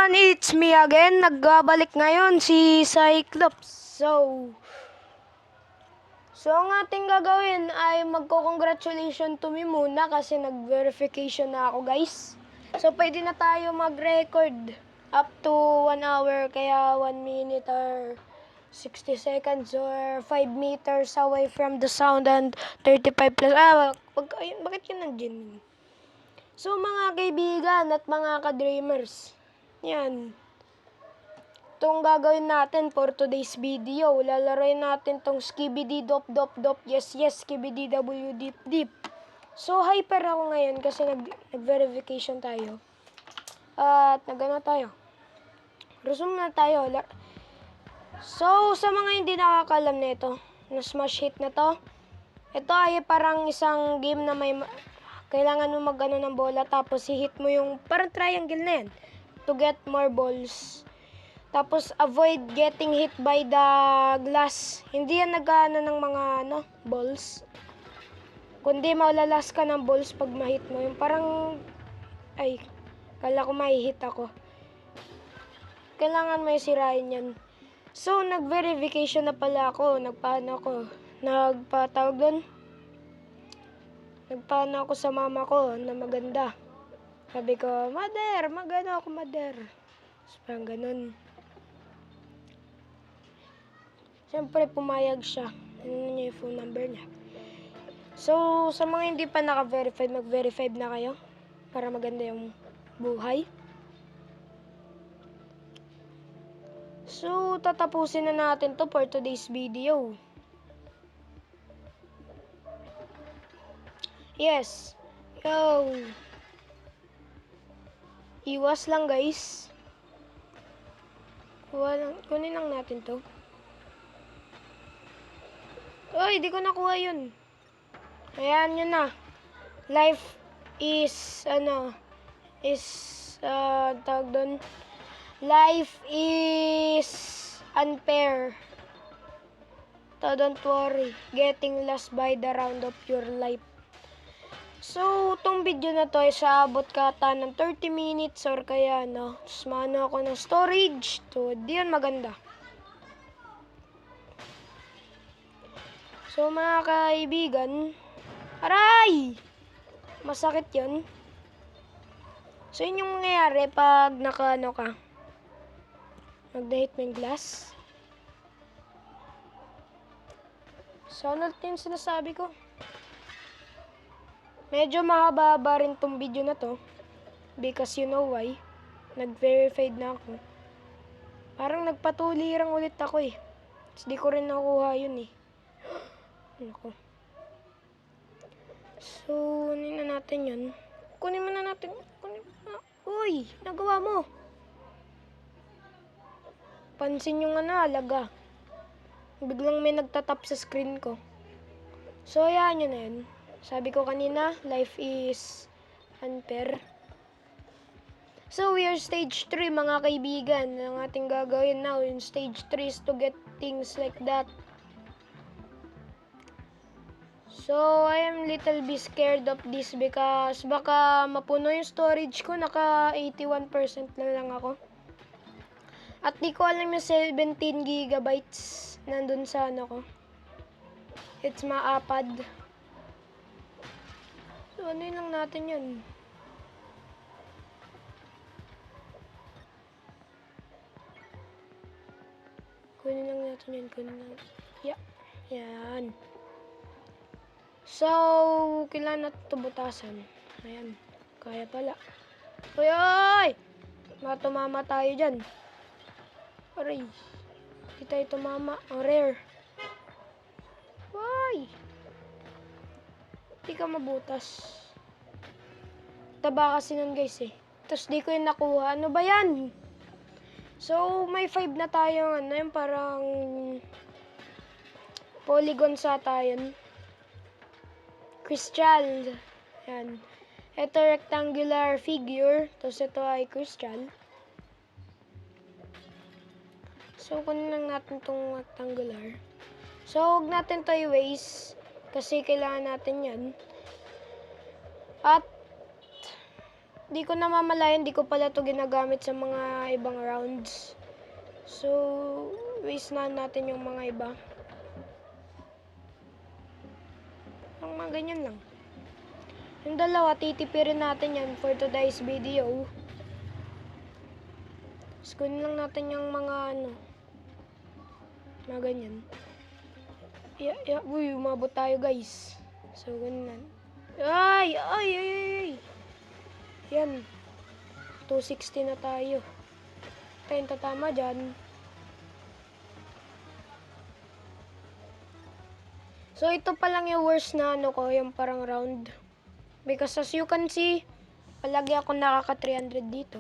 everyone, it's me again. Nagbabalik ngayon si Cyclops. So ang ating gagawin ay magko-congratulation to me muna kasi nag-verification na ako, guys. So pwede na tayo mag-record up to 1 hour, kaya 1 minute or 60 seconds or 5 meters away from the sound and 35 plus. Bakit yun nandiyan? So mga kaibigan at mga ka-dreamers, yan. Itong gagawin natin for today's video. Lalaroin natin tong Skibidi Dop Dop Dop. Yes, Skibidi W Deep Deep. So hyper ako ngayon kasi nag-verification tayo. At nagano tayo. Resume na tayo. So sa mga hindi nakakalam nito, na smash hit na to. Ito ay parang isang game na may kailangan mo mag-ano ng bola tapos i-hit mo yung parang triangle na yan to get more balls. Tapos avoid getting hit by the glass. Hindi yan nag-ano ng mga balls. Kundi maulalas ka ng balls pag ma-hit mo. Yung parang kala ko ma-hit ako. Kailangan may sirain yan. So nag-verification na pala ako. Nagpaano ako sa mama ko na maganda. Sabi ko, mother, magano ako, mother. So, parang ganun. Siyempre, pumayag siya. Ano niya yung phone number niya. So, sa mga hindi pa naka-verified, mag-verified na kayo. Para maganda yung buhay. So, tatapusin na natin to for today's video. Yes. Yo. Iwas lang, guys. Kunin lang natin to. Oy, di ko nakuha yun. Ayan, yun na. Life is, tawag doon. Life is unfair. So, don't worry. Getting lost by the round of your life. So, itong video na to ay saabot kata ng 30 minutes or kaya, Tapos, maano ako ng storage. So, di yan maganda. So, mga kaibigan, aray! Masakit yun. So, yun yung mangyayari pag naka-ano ka. Mag-date mo yung glass. So, ano yung sinasabi ko? Medyo mahaba-haba rin tong video na to. Because you know why. Nag-verified na ako. Parang nagpatulirang ulit ako eh. Tapos di ko rin nakuha yun eh. Ako. So, kunin na natin yun. Kunin mo na natin. Uy, nagawa mo. Pansin yung alaga. Biglang may nagtatap sa screen ko. So, ayan yun na yun. Sabi ko kanina, life is unfair. So, we are stage 3 mga kaibigan. Ang ating gagawin now in stage 3 is to get things like that. So, I am little bit scared of this because baka mapuno yung storage ko. Naka 81% na lang ako. At di ko alam yung 17 gigabytes nandun sa ko. It's maapad. So, ano lang natin yun? Kunin lang natin yun. Yeah. Yan. So, kailangan natin ito butasan. Ayan. Kaya pala. Uy, oy! Matumama tayo dyan. Aray. Hindi tayo tumama. Ang rare. Uy! Hindi ka mabutas. Taba kasi nun, guys eh. Tapos di ko yung nakuha. Ano ba yan? So, may 5 na tayo. Yung parang polygon sa tayo. Crystal. Yan. Ito rectangular figure. Tapos ito ay crystal. So, kunin lang natin itong rectangular. So, huwag natin ito i-waste. Kasi kailangan natin yan. At di ko namamalayan, di ko pala to ginagamit sa mga ibang rounds. So, waste na natin yung mga iba. Ang mga ganyan lang. Yung dalawa, titipirin natin yan for today's video. Skunin lang natin yung mga mga ganyan. Uy, umabot tayo guys. So, ganyan. Ay! Yan. 260 na tayo. Tayo tatama dyan. So, ito pa lang yung worst na yung parang round. Because as you can see, palagi ako nakaka 300 dito.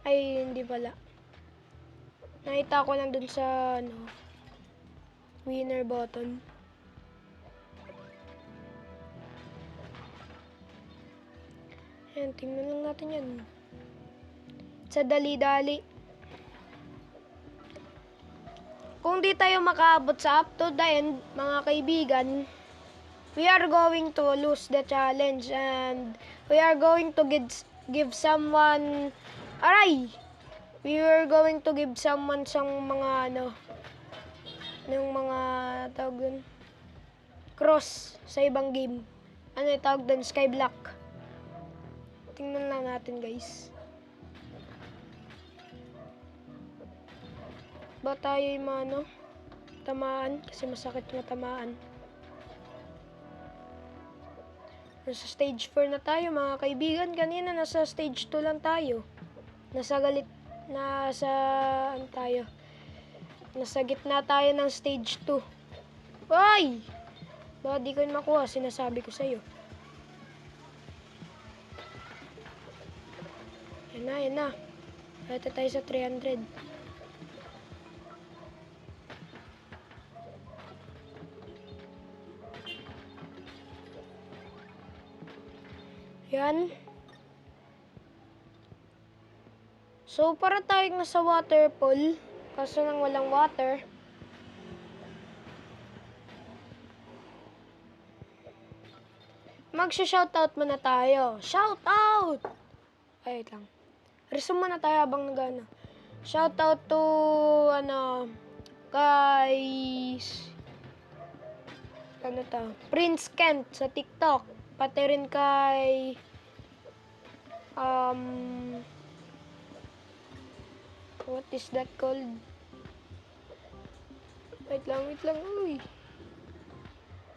Ay, hindi pala. Nakita ko lang dun sa, winner button. Ayan, tingnan lang natin yan. Sa dali-dali. Kung di tayo makaabot sa up to the end, mga kaibigan, we are going to lose the challenge and we are going to give someone, we are going to give someone mga ng mga tawag dun, cross sa ibang game. Ano yung tawag dun? Skyblock. Tingnan lang natin guys. Ba tayo yung tamaan? Kasi masakit yung tamaan. Nasa stage 4 na tayo mga kaibigan. Kanina nasa stage 2 lang tayo. Nasa gitna tayo ng stage 2. Ay! Baka di ko yun makuha. Sinasabi ko sa'yo. Yan na. Ito tayo sa 300. Yan. So, para tayong nasa waterfall. Kaso nang walang water. Magsha-shoutout muna tayo. Shoutout! Ay, wait lang. Resume muna tayo habang Shoutout to, guys. Prince Kent sa TikTok. Pati rin kay, what is that called? Wait lang, uy.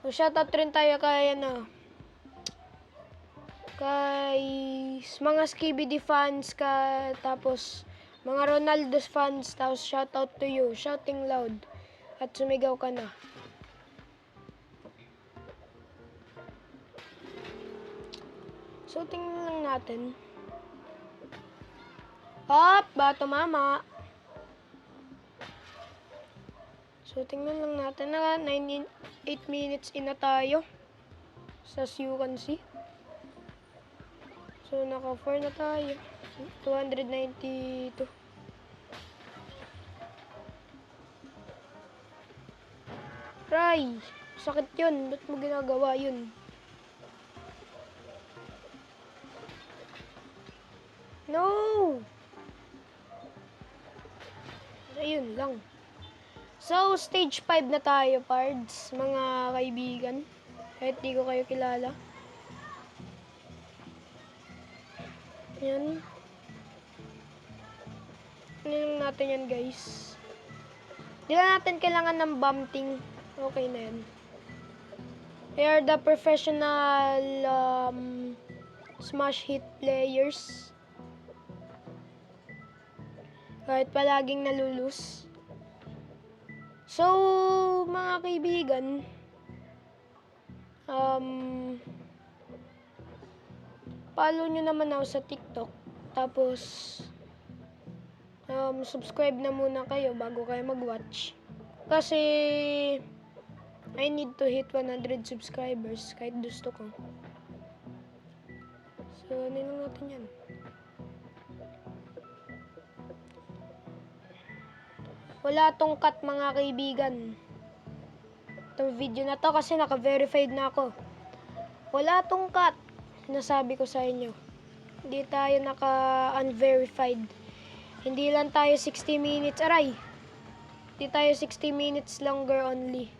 So, shoutout rin tayo kay, kay mga Skibidi fans tapos mga Ronaldo fans, tapos shoutout to you, shouting loud, at sumigaw ka na. So, tingnan lang natin. Hop! Ba tumama? So, tingnan lang natin na 8 minutes in na tayo. As you can see. So, naka 4 na tayo. 292. Ray! Sakit yun. Ba't mo ginagawa yun? No! Ayun lang. So, stage 5 na tayo, pards, mga kaibigan. Kahit di ko kayo kilala. Yan. Tingnan natin yan, guys. Di na natin kailangan ng bumping. Okay na yan. We are the professional smash hit players. Kahit palaging nalulus. So, mga kaibigan, follow nyo naman ako sa TikTok. Tapos, subscribe na muna kayo bago kayo mag-watch. Kasi, I need to hit 100 subscribers kahit gusto ko. So, ano lang natin yan. Wala tong cut, mga kaibigan. Itong video na to kasi naka-verified na ako. Wala tong cut. Sinasabi ko sa inyo. Hindi tayo naka-unverified. Hindi lang tayo 60 minutes. Aray! Hindi tayo 60 minutes longer only.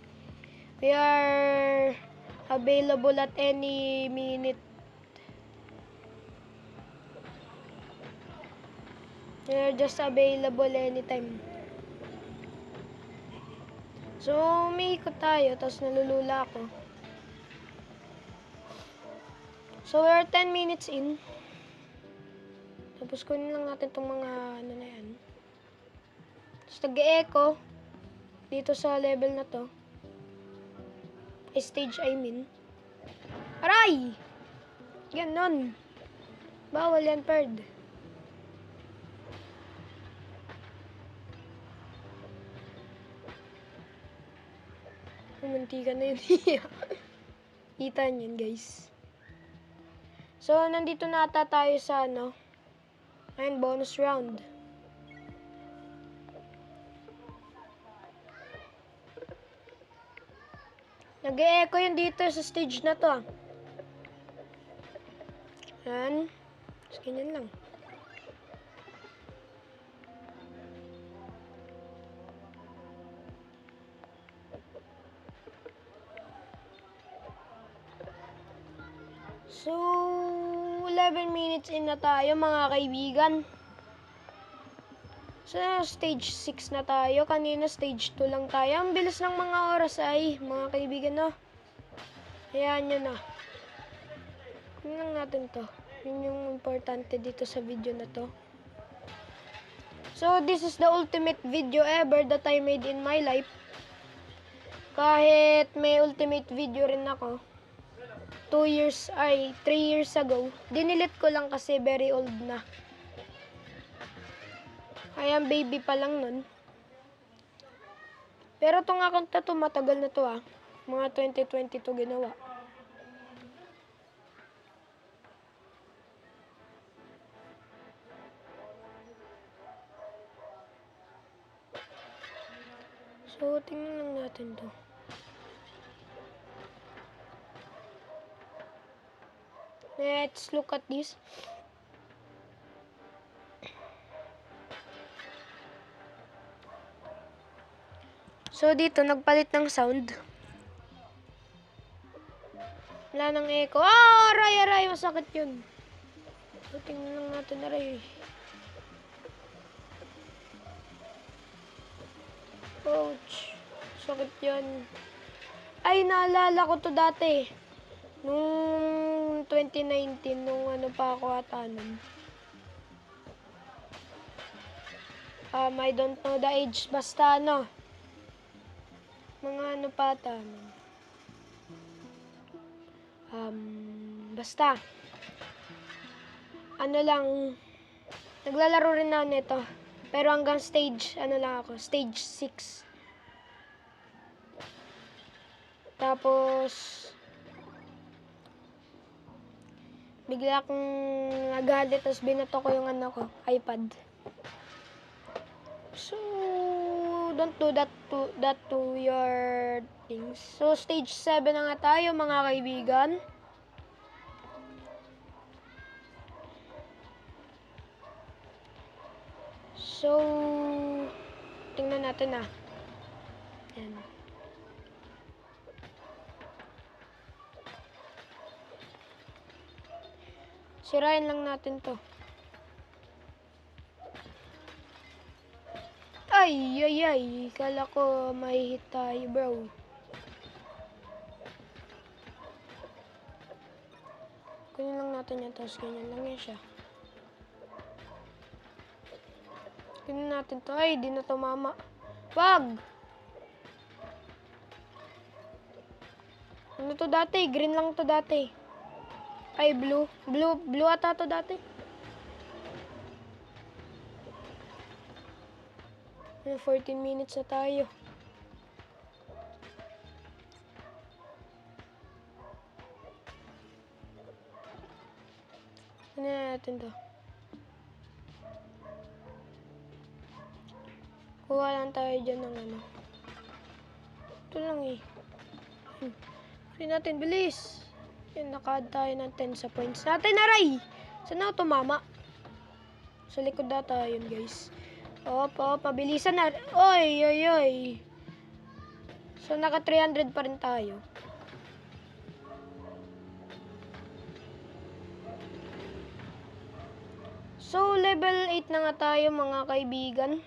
We are available at any minute. We are just available anytime. So, umiikot tayo, tapos nalulula ako. So, we are 10 minutes in. Tapos kunin lang natin itong mga ano na yan. Tapos nag-e-echo dito sa level na to. Stage, I mean. Aray! Ganon. Bawal yan, Perd. Muntikan na yun. Kita niyan, guys. So, nandito na ata tayo sa ano. Ayun, bonus round. Nag-e-echo yun dito sa stage na to. Ayan. Tapos ganyan lang. So, 11 minutes in na tayo mga kaibigan. So, stage 6 na tayo. Kanina stage 2 lang tayo. Ang bilis ng mga oras ay, mga kaibigan, no? Hayaan nyo na. Kunin lang natin to. Yun yung importante dito sa video na to. So, this is the ultimate video ever that I made in my life. Kahit may ultimate video rin ako. 3 years ago. Dinilit ko lang kasi very old na. Kaya baby pa lang nun. Pero itong account na to, matagal na to Mga 2022 ginawa. So, tingnan lang natin to. Let's look at this. So, dito, nagpalit ng sound. Wala nang echo. Aray! Masakit yun. So, tingnan lang natin, aray. Ouch. Sakit yan. Ay, naalala ko to dati. Nung 2019, nung ano pa ako ata nun. I don't know the age. Basta ano. Mga ano pa ata. Basta. Ano lang. Naglalaro rin na nito. Pero hanggang stage, ano lang ako. Stage 6. Tapos, bigla akong nagalit, tapos binato ko yung ano ko, iPad. So, don't do that to your things. So, stage 7 na nga tayo, mga kaibigan. So, tingnan natin Ayan. Sirain lang natin to. Ay. Kala ko may hit tayo, bro. Kunin lang natin yan, tapos ganyan lang yan siya. Kunin natin to. Ay, di na tumama. Wag! Ano to dati? Green lang to dati. Ay, blue. Blue ata to dati. 14 minutes na tayo. Ano natin to? Kuha lang tayo dyan ng ano. Ito lang Kunin natin, bilis. Yan, naka-add tayo ng 10 sa points natin, aray! Saan ako tumama? Sa likod data yun, guys. Op, mabilisan na. Oy, oy, oy. So, naka 300 pa rin tayo. So, level 8 na nga tayo, mga kaibigan.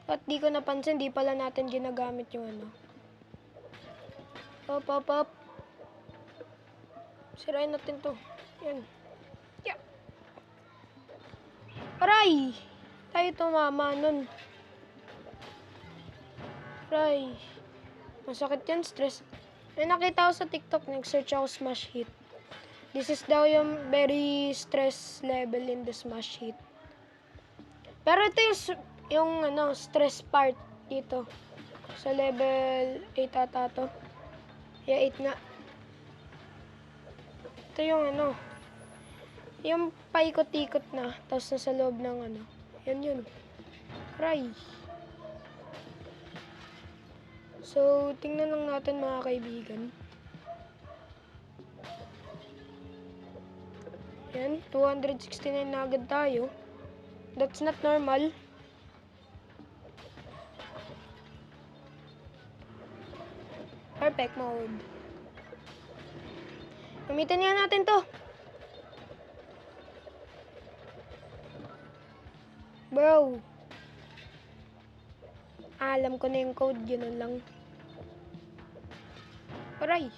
At di ko napansin, di pala natin ginagamit yung ano. Op. Sirain natin to. Yan. Yeah. Aray! Tayo tumama nun. Aray. Masakit yan, stress. May nakita ko sa TikTok, nag-search ako smash hit. This is daw yung very stress level in the smash hit. Pero ito yung ano, stress part dito. Sa level 8 ata to. Yeah, 8 nga. Ito yung ano, yung paikot-ikot na, tapos nasa loob ng ano. Yun. Aray. So, tingnan lang natin, mga kaibigan. Yan, 269 na agad tayo. That's not normal. Perfect mode. Gamitin nga natin to. Bro. Alam ko na yung code, yun lang. Aray.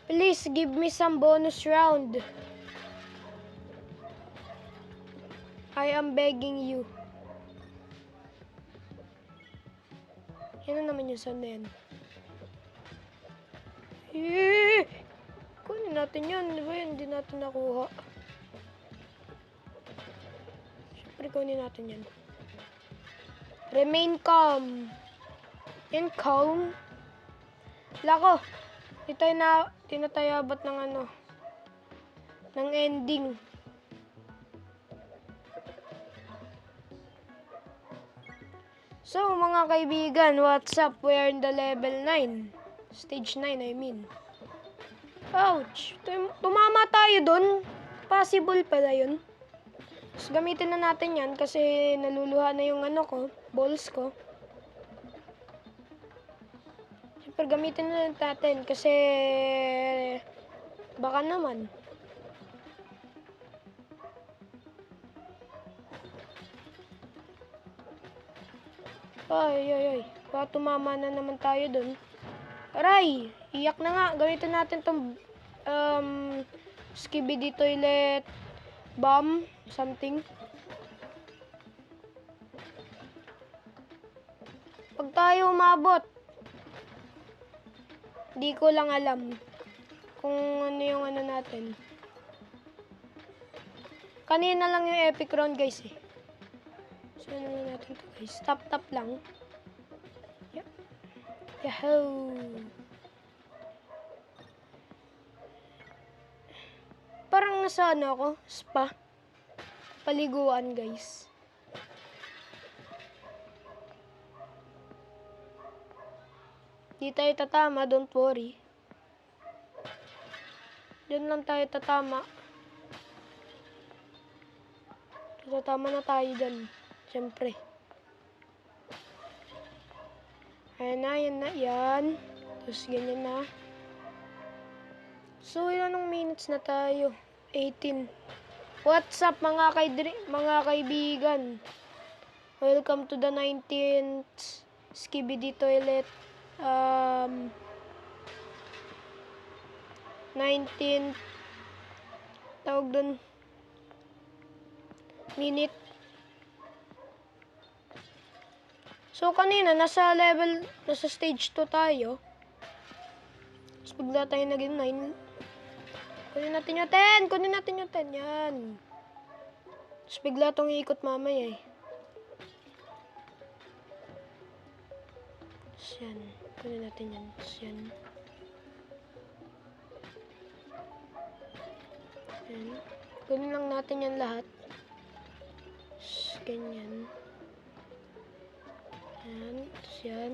Please give me some bonus round. I am begging you. Yan na naman yung sound na yan. Kunin natin yan. Di ba yan? Hindi natin nakuha. Siyempre kunin natin yan. Remain calm. Yan, calm. Lako. Di na tayo abot ng ano. Ng ending. So, mga kaibigan, what's up? We are in the level 9. Stage 9, I mean. Ouch! Tumama tayo dun. Possible pala yun. So, gamitin na natin yan kasi naluluha na yung ano ko, balls ko. Siyempre, gamitin na natin kasi baka naman. Ay. Baka tumama na naman tayo dun. Aray! Iyak na nga. Gamitin natin tong skibidi toilet bomb something. Pag tayo umabot, di ko lang alam kung ano yung ano natin. Kanina lang yung epic round, guys, eh. So, ano na natin to, guys? Tap lang. Yep. Yahoo! Parang nasa ano ako, spa. Paliguan, guys. Di tayo tatama, don't worry. Diyan lang tayo tatama. Tatama na tayo dyan. Siyempre. Ayan na, yan. Tapos ganyan na. So, anong minutes na tayo? 18. What's up, mga kaibigan? Welcome to the 19th Skibidi Toilet 19th tawag dun minute. So, kanina, nasa stage 2 tayo. Tapos bigla tayo naging 9. Kunin natin yung 10. Yan. Tapos bigla itong iikot mamaya, eh. Tapos yan. Kunin natin yan. Tapos yan. Yan. Kunin lang natin yan lahat. Tapos ganyan. Yan. Tapos yan.